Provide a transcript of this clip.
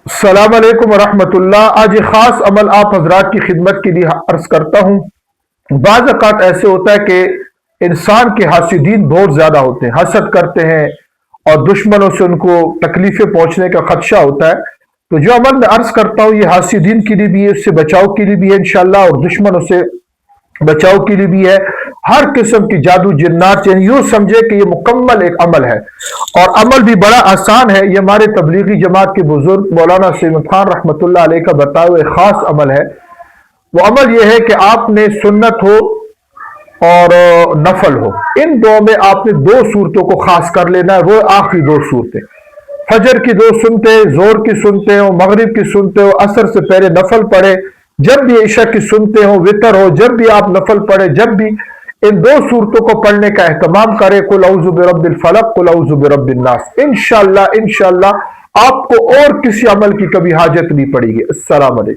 السلام علیکم ورحمۃ اللہ۔ آج ایک خاص عمل آپ حضرات کی خدمت کے لیے عرض کرتا ہوں۔ بعض اوقات ایسے ہوتا ہے کہ انسان کے حاسدین بہت زیادہ ہوتے ہیں، حسد کرتے ہیں اور دشمنوں سے ان کو تکلیفیں پہنچنے کا خدشہ ہوتا ہے۔ تو جو عمل میں عرض کرتا ہوں یہ حاسدین کے لیے بھی ہے، اس سے بچاؤ کے لیے بھی ہے انشاءاللہ، اور دشمنوں سے بچاؤ کے لیے بھی ہے۔ ہر قسم کی جادو جنات، یعنی یوں سمجھے کہ یہ مکمل ایک عمل ہے، اور عمل بھی بڑا آسان ہے۔ یہ ہمارے تبلیغی جماعت کے بزرگ مولانا سید خان رحمۃ اللہ علیہ کا بتایا ہوا ایک خاص عمل ہے۔ وہ عمل یہ ہے کہ آپ نے سنت ہو اور نفل ہو، ان دو میں آپ نے دو صورتوں کو خاص کر لینا ہے۔ وہ آخری دو صورتیں، فجر کی دو سنتے، زور کی سنتے ہو، مغرب کی سنتے ہو، عصر سے پہلے نفل پڑھے، جب بھی عشاء کی سنتے ہو، وطر ہو، جب بھی آپ نفل پڑھے، جب بھی ان دو صورتوں کو پڑھنے کا اہتمام کرے، قل اعوذ برب الفلق، قل اعوذ برب الناس، انشاءاللہ آپ کو اور کسی عمل کی کبھی حاجت نہیں پڑے گی۔ السلام علیکم۔